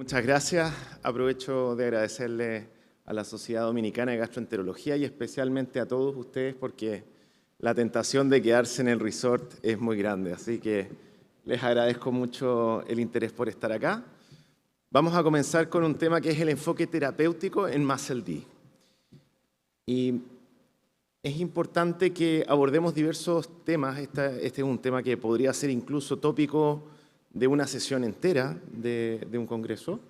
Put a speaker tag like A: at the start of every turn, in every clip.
A: Muchas gracias. Aprovecho de agradecerle a la Sociedad Dominicana de Gastroenterología y especialmente a todos ustedes porque la tentación de quedarse en el resort es muy grande. Así que les agradezco mucho el interés por estar acá. Vamos a comenzar con un tema que es el enfoque terapéutico en MUSCLE-D. Y es importante que abordemos diversos temas. Este es un tema que podría ser incluso tópico de una sesión entera de un congreso.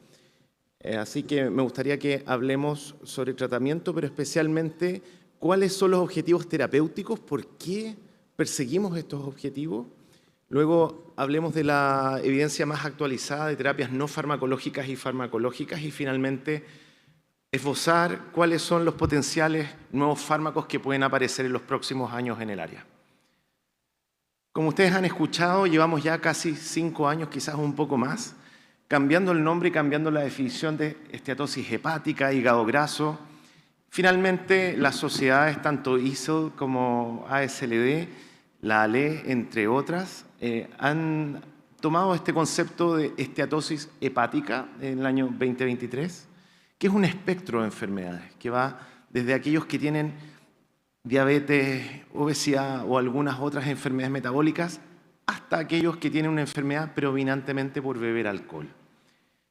A: Así que me gustaría que hablemos sobre tratamiento, pero especialmente cuáles son los objetivos terapéuticos, por qué perseguimos estos objetivos. Luego hablemos de la evidencia más actualizada de terapias no farmacológicas y farmacológicas y finalmente esbozar cuáles son los potenciales nuevos fármacos que pueden aparecer en los próximos años en el área. Como ustedes han escuchado, llevamos ya casi 5 años, quizás un poco más, cambiando el nombre y cambiando la definición de esteatosis hepática, hígado graso. Finalmente, las sociedades, tanto ISO como ASLD, la ALE, entre otras, han tomado este concepto de esteatosis hepática en el año 2023, que es un espectro de enfermedades, que va desde aquellos que tienen diabetes, obesidad o algunas otras enfermedades metabólicas, hasta aquellos que tienen una enfermedad predominantemente por beber alcohol.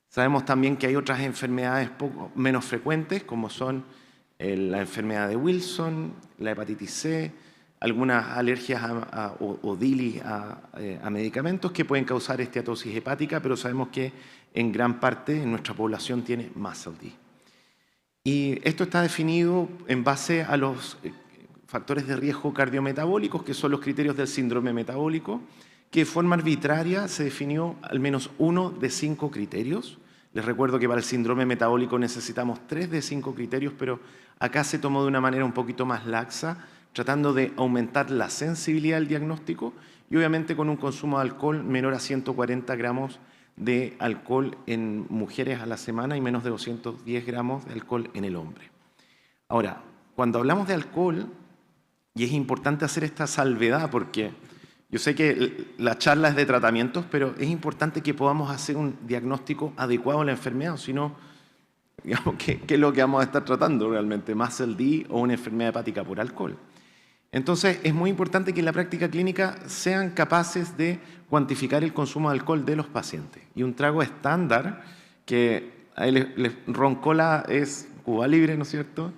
A: Sabemos también que hay otras enfermedades menos frecuentes, como son la enfermedad de Wilson, la hepatitis C, algunas alergias o DILI a medicamentos que pueden causar esteatosis hepática, pero sabemos que en gran parte en nuestra población tiene MUSCLE-D. Y esto está definido en base a los factores de riesgo cardiometabólicos, que son los criterios del síndrome metabólico, que de forma arbitraria se definió al menos 1 de 5 criterios. Les recuerdo que para el síndrome metabólico necesitamos 3 de 5 criterios, pero acá se tomó de una manera un poquito más laxa, tratando de aumentar la sensibilidad del diagnóstico y obviamente con un consumo de alcohol menor a 140 gramos de alcohol en mujeres a la semana y menos de 210 gramos de alcohol en el hombre. Ahora, cuando hablamos de alcohol, y es importante hacer esta salvedad porque yo sé que la charla es de tratamientos, pero es importante que podamos hacer un diagnóstico adecuado a la enfermedad, si no, digamos, ¿qué es lo que vamos a estar tratando realmente? ¿MUSCLE-D o una enfermedad hepática por alcohol? Entonces, es muy importante que en la práctica clínica sean capaces de cuantificar el consumo de alcohol de los pacientes. Y un trago estándar, que Roncola es Cuba Libre, ¿no es cierto?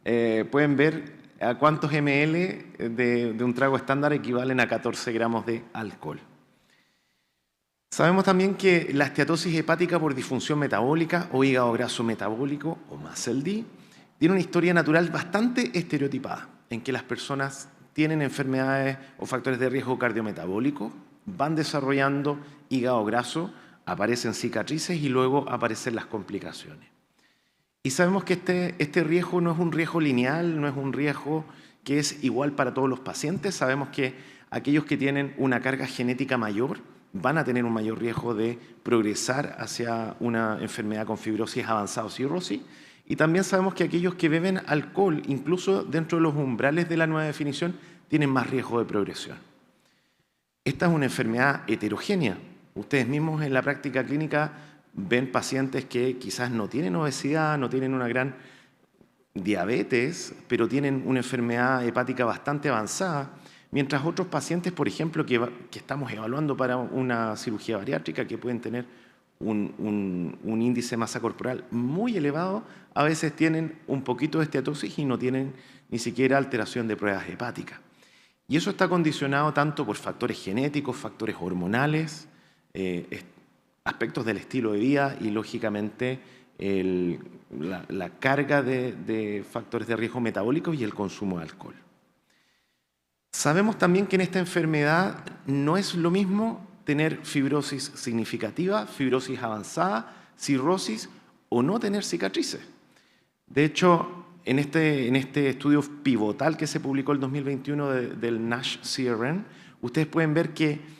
A: Pueden ver a cuántos ml de un trago estándar equivalen a 14 gramos de alcohol. Sabemos también que la esteatosis hepática por disfunción metabólica o hígado graso metabólico o MUSCLE-D tiene una historia natural bastante estereotipada, en que las personas tienen enfermedades o factores de riesgo cardiometabólico, van desarrollando hígado graso, aparecen cicatrices y luego aparecen las complicaciones. Y sabemos que este riesgo no es un riesgo lineal, no es un riesgo que es igual para todos los pacientes. Sabemos que aquellos que tienen una carga genética mayor van a tener un mayor riesgo de progresar hacia una enfermedad con fibrosis avanzada o cirrosis. Y también sabemos que aquellos que beben alcohol, incluso dentro de los umbrales de la nueva definición, tienen más riesgo de progresión. Esta es una enfermedad heterogénea. Ustedes mismos en la práctica clínica ven pacientes que quizás no tienen obesidad, no tienen una gran diabetes, pero tienen una enfermedad hepática bastante avanzada, mientras otros pacientes, por ejemplo, que estamos evaluando para una cirugía bariátrica, que pueden tener un índice de masa corporal muy elevado, a veces tienen un poquito de esteatosis y no tienen ni siquiera alteración de pruebas hepáticas. Y eso está condicionado tanto por factores genéticos, factores hormonales, aspectos del estilo de vida y, lógicamente, la carga de factores de riesgo metabólicos y el consumo de alcohol. Sabemos también que en esta enfermedad no es lo mismo tener fibrosis significativa, fibrosis avanzada, cirrosis o no tener cicatrices. De hecho, en este estudio pivotal que se publicó en 2021 del NASH CRN, ustedes pueden ver que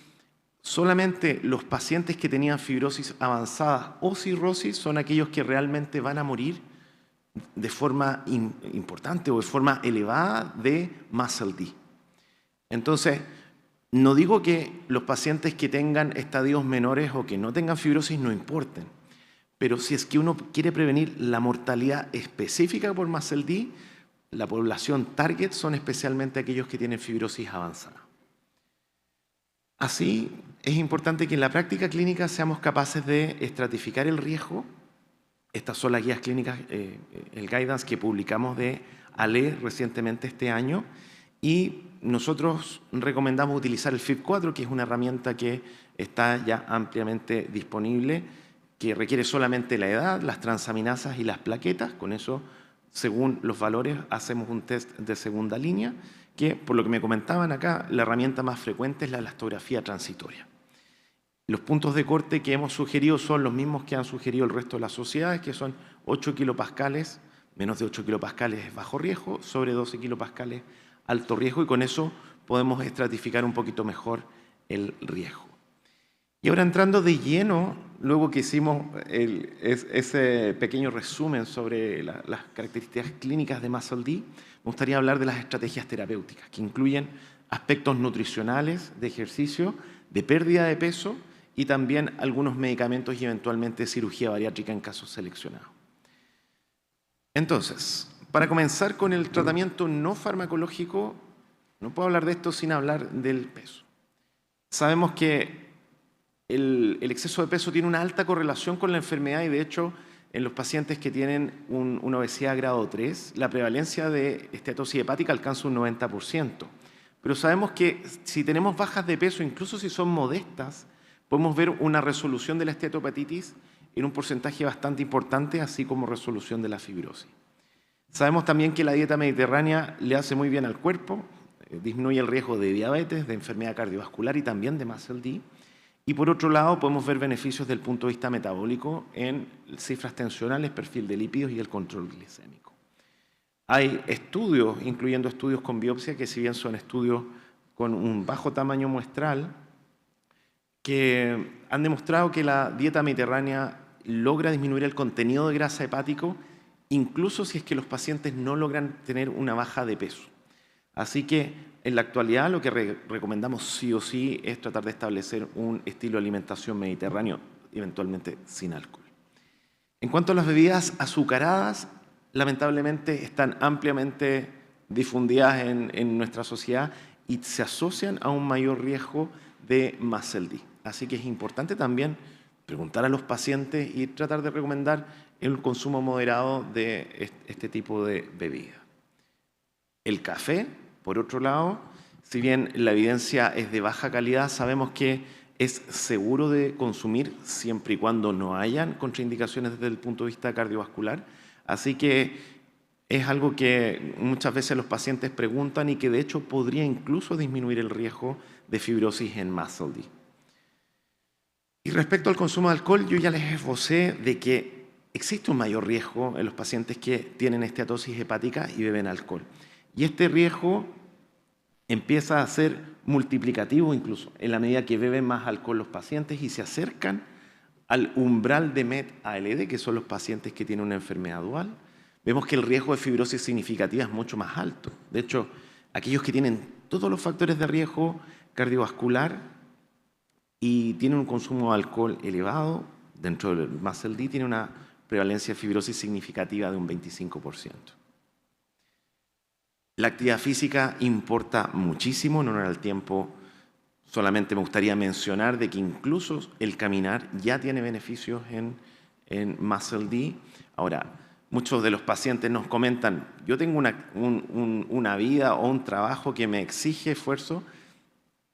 A: solamente los pacientes que tenían fibrosis avanzada o cirrosis son aquellos que realmente van a morir de forma importante o de forma elevada de MUSCLE-D. Entonces, no digo que los pacientes que tengan estadios menores o que no tengan fibrosis no importen, pero si es que uno quiere prevenir la mortalidad específica por MASLD, la población target son especialmente aquellos que tienen fibrosis avanzada. Así, es importante que en la práctica clínica seamos capaces de estratificar el riesgo. Estas son las guías clínicas, el guidance que publicamos de ALE recientemente este año, y nosotros recomendamos utilizar el FIB4, que es una herramienta que está ya ampliamente disponible, que requiere solamente la edad, las transaminasas y las plaquetas. Con eso, según los valores, hacemos un test de segunda línea, que, por lo que me comentaban acá, la herramienta más frecuente es la elastografía transitoria. Los puntos de corte que hemos sugerido son los mismos que han sugerido el resto de las sociedades, que son 8 kilopascales, menos de 8 kilopascales es bajo riesgo, sobre 12 kilopascales alto riesgo, y con eso podemos estratificar un poquito mejor el riesgo. Y ahora entrando de lleno, luego que hicimos ese pequeño resumen sobre las características clínicas de MASLD, me gustaría hablar de las estrategias terapéuticas, que incluyen aspectos nutricionales, de ejercicio, de pérdida de peso y también algunos medicamentos y eventualmente cirugía bariátrica en casos seleccionados. Entonces, para comenzar con el tratamiento no farmacológico, no puedo hablar de esto sin hablar del peso. Sabemos que el exceso de peso tiene una alta correlación con la enfermedad y, de hecho, en los pacientes que tienen una obesidad grado 3, la prevalencia de esteatosis hepática alcanza un 90%. Pero sabemos que si tenemos bajas de peso, incluso si son modestas, podemos ver una resolución de la esteatopatitis en un porcentaje bastante importante, así como resolución de la fibrosis. Sabemos también que la dieta mediterránea le hace muy bien al cuerpo, disminuye el riesgo de diabetes, de enfermedad cardiovascular y también de MASLD. Y por otro lado, podemos ver beneficios desde el punto de vista metabólico en cifras tensionales, perfil de lípidos y el control glicémico. Hay estudios, incluyendo estudios con biopsia, que si bien son estudios con un bajo tamaño muestral, que han demostrado que la dieta mediterránea logra disminuir el contenido de grasa hepático, incluso si es que los pacientes no logran tener una baja de peso. Así que en la actualidad lo que recomendamos sí o sí es tratar de establecer un estilo de alimentación mediterráneo, eventualmente sin alcohol. En cuanto a las bebidas azucaradas, lamentablemente están ampliamente difundidas en nuestra sociedad y se asocian a un mayor riesgo de MASLD. Así que es importante también preguntar a los pacientes y tratar de recomendar el consumo moderado de este tipo de bebida. El café, por otro lado, si bien la evidencia es de baja calidad, sabemos que es seguro de consumir siempre y cuando no hayan contraindicaciones desde el punto de vista cardiovascular. Así que es algo que muchas veces los pacientes preguntan y que de hecho podría incluso disminuir el riesgo de fibrosis en MASLD. Y respecto al consumo de alcohol, yo ya les esbocé de que existe un mayor riesgo en los pacientes que tienen esteatosis hepática y beben alcohol. Y este riesgo empieza a ser multiplicativo incluso en la medida que beben más alcohol los pacientes y se acercan al umbral de MET-ALD, que son los pacientes que tienen una enfermedad dual. Vemos que el riesgo de fibrosis significativa es mucho más alto. De hecho, aquellos que tienen todos los factores de riesgo cardiovascular y tienen un consumo de alcohol elevado, dentro del MASLD tiene una prevalencia de fibrosis significativa de un 25%. La actividad física importa muchísimo, no era el tiempo, solamente me gustaría mencionar de que incluso el caminar ya tiene beneficios en MASLD. Ahora, muchos de los pacientes nos comentan, yo tengo una vida o un trabajo que me exige esfuerzo.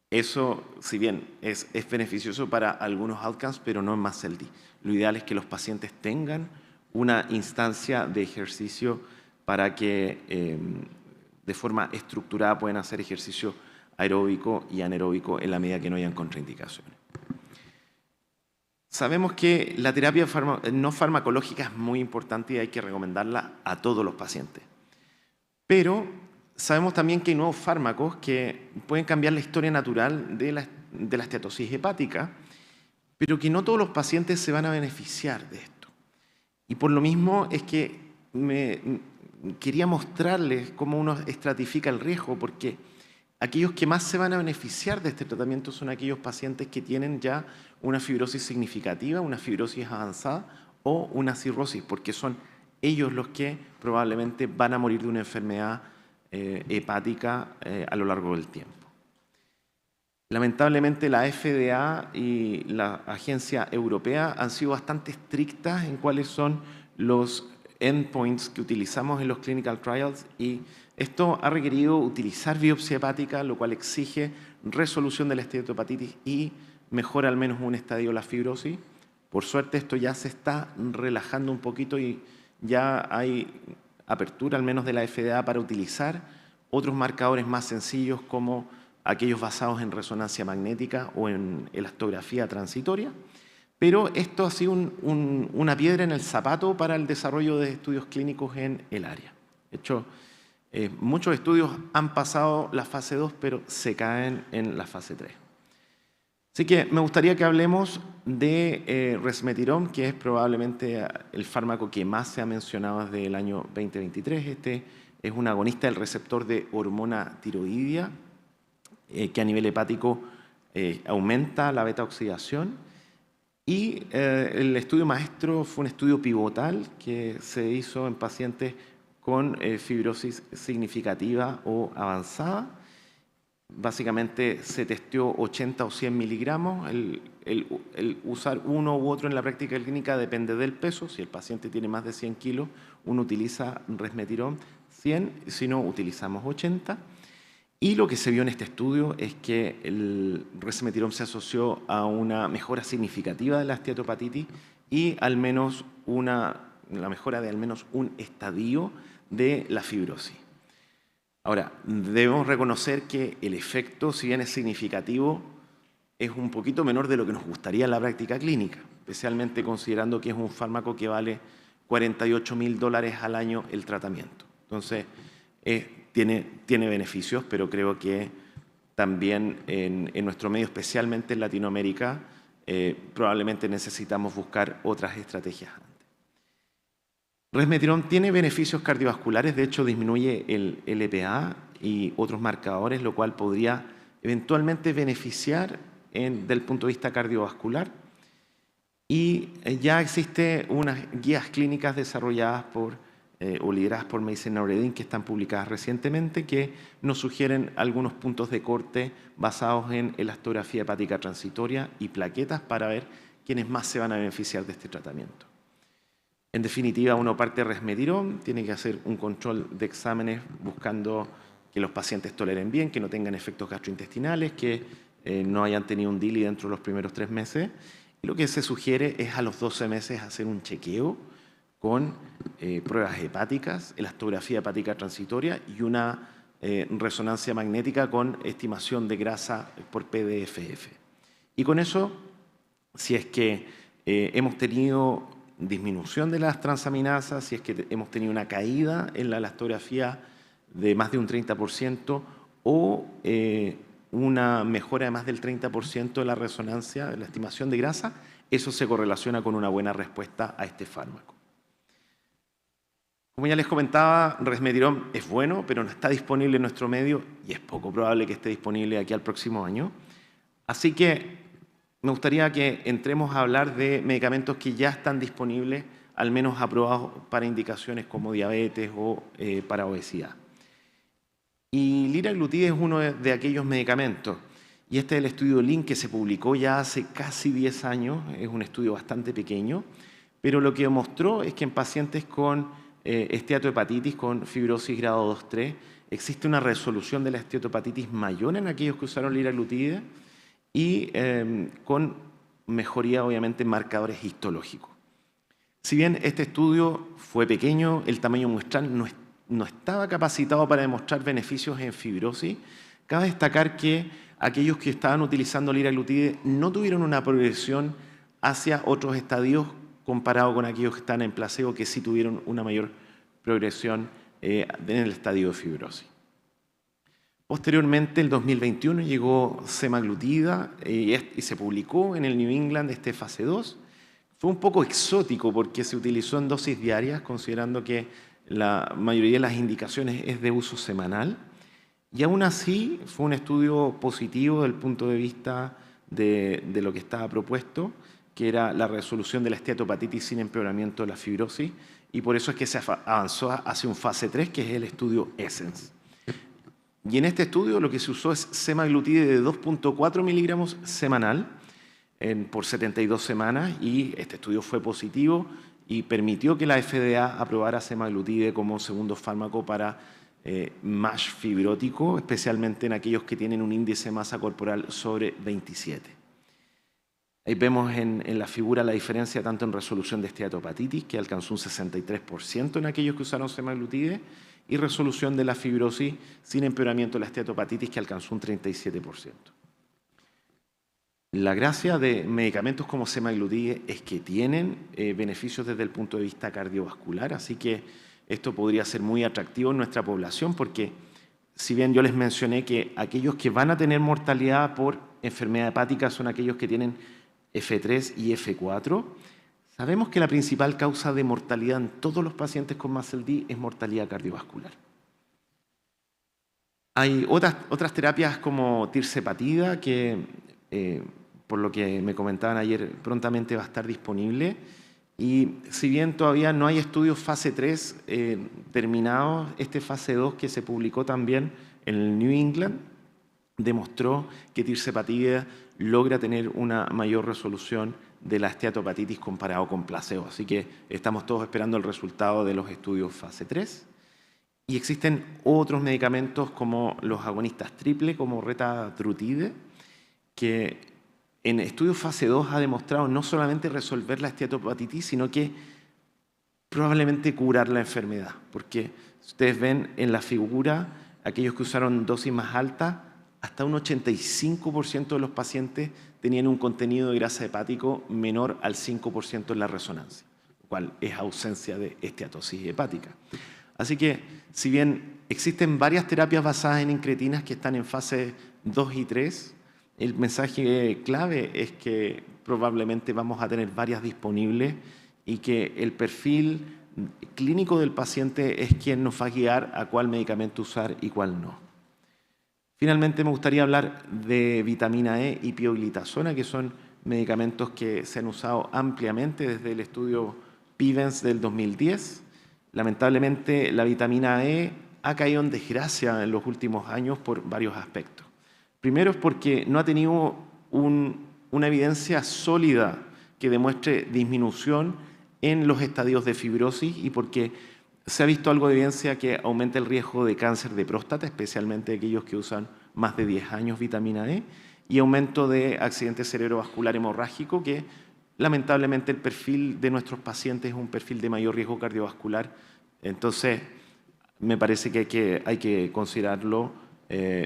A: Eso, si bien es beneficioso para algunos outcomes, pero no en MASLD. Lo ideal es que los pacientes tengan una instancia de ejercicio para que de forma estructurada puedan hacer ejercicio aeróbico y anaeróbico en la medida que no hayan contraindicaciones. Sabemos que la terapia no farmacológica es muy importante y hay que recomendarla a todos los pacientes. Pero sabemos también que hay nuevos fármacos que pueden cambiar la historia natural de la esteatosis hepática, pero que no todos los pacientes se van a beneficiar de esto. Y por lo mismo es que quería mostrarles cómo uno estratifica el riesgo, porque aquellos que más se van a beneficiar de este tratamiento son aquellos pacientes que tienen ya una fibrosis significativa, una fibrosis avanzada o una cirrosis, porque son ellos los que probablemente van a morir de una enfermedad hepática a lo largo del tiempo. Lamentablemente la FDA y la Agencia Europea han sido bastante estrictas en cuáles son los endpoints que utilizamos en los clinical trials, y esto ha requerido utilizar biopsia hepática, lo cual exige resolución de la esteatohepatitis y mejora al menos un estadio de la fibrosis. Por suerte esto ya se está relajando un poquito y ya hay apertura al menos de la FDA para utilizar otros marcadores más sencillos como aquellos basados en resonancia magnética o en elastografía transitoria. Pero esto ha sido una piedra en el zapato para el desarrollo de estudios clínicos en el área. De hecho, muchos estudios han pasado la fase 2, pero se caen en la fase 3. Así que me gustaría que hablemos de resmetirom, que es probablemente el fármaco que más se ha mencionado desde el año 2023. Este es un agonista del receptor de hormona tiroidea, que a nivel hepático aumenta la beta-oxidación. Y el estudio maestro fue un estudio pivotal que se hizo en pacientes con fibrosis significativa o avanzada. Básicamente se testeó 80 o 100 miligramos. El usar uno u otro en la práctica clínica depende del peso. Si el paciente tiene más de 100 kilos, uno utiliza resmetirom 100, si no, utilizamos 80. Y lo que se vio en este estudio es que el resmetirom se asoció a una mejora significativa de la esteatohepatitis y al menos la mejora de al menos un estadio de la fibrosis. Ahora, debemos reconocer que el efecto, si bien es significativo, es un poquito menor de lo que nos gustaría en la práctica clínica, especialmente considerando que es un fármaco que vale $48.000 al año el tratamiento. Entonces, tiene beneficios, pero creo que también en nuestro medio, especialmente en Latinoamérica, probablemente necesitamos buscar otras estrategias. Resmetirom tiene beneficios cardiovasculares, de hecho disminuye el LPA y otros marcadores, lo cual podría eventualmente beneficiar desde el punto de vista cardiovascular. Y ya existen unas guías clínicas desarrolladas o lideradas por Mason Noureddin, que están publicadas recientemente, que nos sugieren algunos puntos de corte basados en elastografía hepática transitoria y plaquetas para ver quiénes más se van a beneficiar de este tratamiento. En definitiva, uno parte de resmetirom, tiene que hacer un control de exámenes buscando que los pacientes toleren bien, que no tengan efectos gastrointestinales, que no hayan tenido un DILI dentro de los primeros 3 meses. Y lo que se sugiere es a los 12 meses hacer un chequeo con pruebas hepáticas, elastografía hepática transitoria y una resonancia magnética con estimación de grasa por PDFF. Y con eso, si es que hemos tenido disminución de las transaminasas, si es que hemos tenido una caída en la elastografía de más de un 30% o una mejora de más del 30% de la resonancia, de la estimación de grasa, eso se correlaciona con una buena respuesta a este fármaco. Como ya les comentaba, resmetirom es bueno, pero no está disponible en nuestro medio y es poco probable que esté disponible aquí al próximo año. Así que me gustaría que entremos a hablar de medicamentos que ya están disponibles, al menos aprobados para indicaciones como diabetes o para obesidad. Y liraglutide es uno de aquellos medicamentos. Y este es el estudio LINK que se publicó ya hace casi 10 años. Es un estudio bastante pequeño, pero lo que mostró es que en pacientes con esteatohepatitis, con fibrosis grado 2-3, existe una resolución de la esteatohepatitis mayor en aquellos que usaron liraglutide y con mejoría, obviamente, en marcadores histológicos. Si bien este estudio fue pequeño, el tamaño muestral no estaba capacitado para demostrar beneficios en fibrosis, cabe destacar que aquellos que estaban utilizando liraglutide no tuvieron una progresión hacia otros estadios comparado con aquellos que están en placebo, que sí tuvieron una mayor progresión en el estadio de fibrosis. Posteriormente, en el 2021, llegó semaglutida y se publicó en el New England fase 2. Fue un poco exótico porque se utilizó en dosis diarias, considerando que la mayoría de las indicaciones es de uso semanal. Y aún así, fue un estudio positivo desde el punto de vista de lo que estaba propuesto. que era la resolución de la esteatopatitis sin empeoramiento de la fibrosis, y por eso es que se avanzó hacia un fase 3, que es el estudio ESSENCE. Y en este estudio lo que se usó es semaglutide de 2.4 miligramos semanal por 72 semanas, y este estudio fue positivo y permitió que la FDA aprobara semaglutide como segundo fármaco para MASH fibrótico, especialmente en aquellos que tienen un índice de masa corporal sobre 27. Ahí vemos en la figura la diferencia tanto en resolución de esteatopatitis, que alcanzó un 63% en aquellos que usaron semaglutide, y resolución de la fibrosis sin empeoramiento de la esteatopatitis, que alcanzó un 37%. La gracia de medicamentos como semaglutide es que tienen beneficios desde el punto de vista cardiovascular, así que esto podría ser muy atractivo en nuestra población, porque si bien yo les mencioné que aquellos que van a tener mortalidad por enfermedad hepática son aquellos que tienen F3 y F4, sabemos que la principal causa de mortalidad en todos los pacientes con MASLD es mortalidad cardiovascular. Hay otras terapias como tirzepatida, que por lo que me comentaban ayer, prontamente va a estar disponible. Y si bien todavía no hay estudios fase 3 terminados, este fase 2 que se publicó también en el New England demostró que tirzepatida logra tener una mayor resolución de la esteatopatitis comparado con placebo. Así que estamos todos esperando el resultado de los estudios fase 3. Y existen otros medicamentos como los agonistas triple, como retatrutide, que en estudios fase 2 ha demostrado no solamente resolver la esteatopatitis, sino que probablemente curar la enfermedad. Porque ustedes ven en la figura, aquellos que usaron dosis más altas, hasta un 85% de los pacientes tenían un contenido de grasa hepático menor al 5% en la resonancia, lo cual es ausencia de esteatosis hepática. Así que, si bien existen varias terapias basadas en incretinas que están en fase 2 y 3, el mensaje clave es que probablemente vamos a tener varias disponibles y que el perfil clínico del paciente es quien nos va a guiar a cuál medicamento usar y cuál no. Finalmente, me gustaría hablar de vitamina E y pioglitazona, que son medicamentos que se han usado ampliamente desde el estudio PIVENS del 2010. Lamentablemente, la vitamina E ha caído en desgracia en los últimos años por varios aspectos. Primero es porque no ha tenido una evidencia sólida que demuestre disminución en los estadios de fibrosis, y porque se ha visto algo de evidencia que aumenta el riesgo de cáncer de próstata, especialmente aquellos que usan más de 10 años vitamina E, y aumento de accidente cerebrovascular hemorrágico, que lamentablemente el perfil de nuestros pacientes es un perfil de mayor riesgo cardiovascular. Entonces, me parece que hay que considerarlo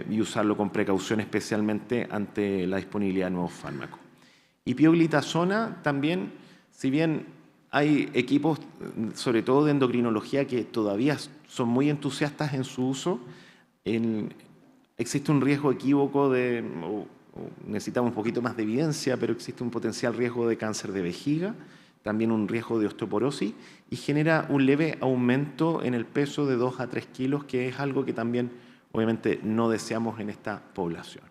A: y usarlo con precaución, especialmente ante la disponibilidad de nuevos fármacos. Y pioglitazona también, si bien hay equipos, sobre todo de endocrinología, que todavía son muy entusiastas en su uso, existe un riesgo equívoco necesitamos un poquito más de evidencia, pero existe un potencial riesgo de cáncer de vejiga, también un riesgo de osteoporosis, y genera un leve aumento en el peso de 2 a 3 kilos, que es algo que también obviamente no deseamos en esta población.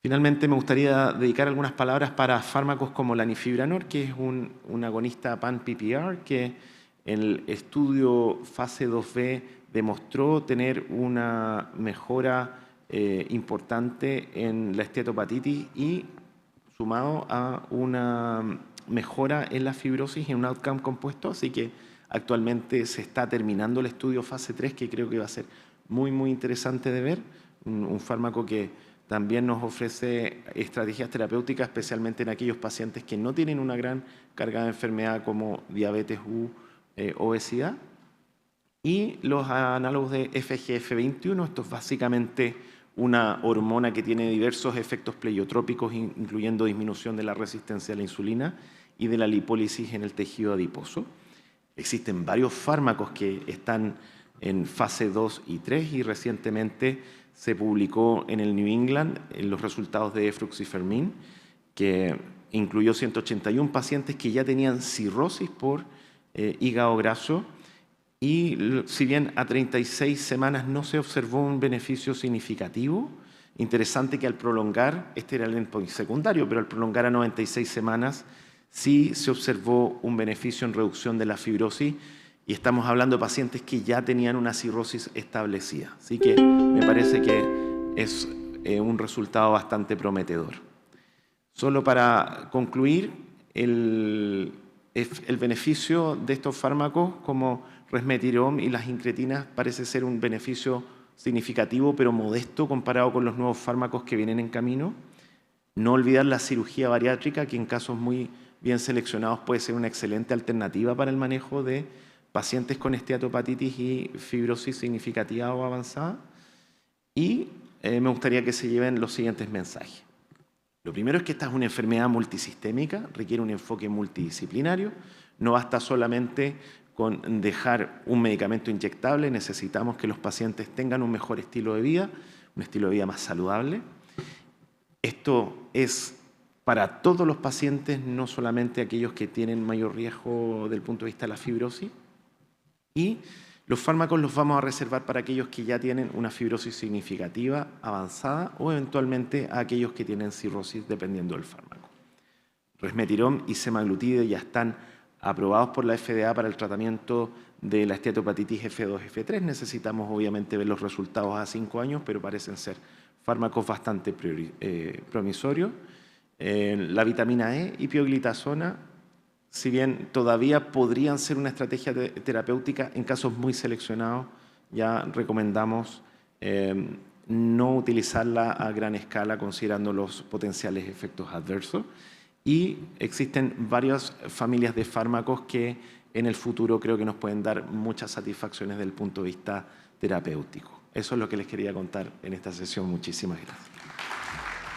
A: Finalmente, me gustaría dedicar algunas palabras para fármacos como la lanifibranor, que es un agonista pan-PPAR, que en el estudio fase 2B demostró tener una mejora importante en la esteatopatitis y sumado a una mejora en la fibrosis y en un outcome compuesto. Así que actualmente se está terminando el estudio fase 3, que creo que va a ser muy interesante de ver. Un fármaco que también nos ofrece estrategias terapéuticas, especialmente en aquellos pacientes que no tienen una gran carga de enfermedad como diabetes u obesidad. Y los análogos de FGF21, esto es básicamente una hormona que tiene diversos efectos pleiotrópicos, incluyendo disminución de la resistencia a la insulina y de la lipólisis en el tejido adiposo. Existen varios fármacos que están en fase 2 y 3, y recientemente se publicó en el New England los resultados de efruxifermin, que incluyó 181 pacientes que ya tenían cirrosis por hígado graso, y si bien a 36 semanas no se observó un beneficio significativo, Interesante que al prolongar, este era el endpoint secundario, pero al prolongar a 96 semanas, sí se observó un beneficio en reducción de la fibrosis, y estamos hablando de pacientes que ya tenían una cirrosis establecida. Así que me parece que es un resultado bastante prometedor. Solo para concluir, el beneficio de estos fármacos como resmetirom y las incretinas parece ser un beneficio significativo pero modesto comparado con los nuevos fármacos que vienen en camino. No olvidar la cirugía bariátrica, que en casos muy bien seleccionados puede ser una excelente alternativa para el manejo de pacientes con esteatopatitis y fibrosis significativa o avanzada. Y me gustaría que se lleven los siguientes mensajes. Lo primero es que esta es una enfermedad multisistémica, requiere un enfoque multidisciplinario. No basta solamente con dejar un medicamento inyectable, necesitamos que los pacientes tengan un mejor estilo de vida, un estilo de vida más saludable. Esto es para todos los pacientes, no solamente aquellos que tienen mayor riesgo desde el punto de vista de la fibrosis. Y los fármacos los vamos a reservar para aquellos que ya tienen una fibrosis significativa, avanzada, o eventualmente a aquellos que tienen cirrosis, dependiendo del fármaco. Resmetirom y semaglutide ya están aprobados por la FDA para el tratamiento de la esteatopatitis F2, F3. Necesitamos obviamente ver los resultados a 5 años, pero parecen ser fármacos bastante promisorios. La vitamina E y pioglitazona, si bien todavía podrían ser una estrategia terapéutica en casos muy seleccionados, ya recomendamos no utilizarla a gran escala considerando los potenciales efectos adversos. Y existen varias familias de fármacos que en el futuro creo que nos pueden dar muchas satisfacciones desde el punto de vista terapéutico. Eso es lo que les quería contar en esta sesión. Muchísimas gracias.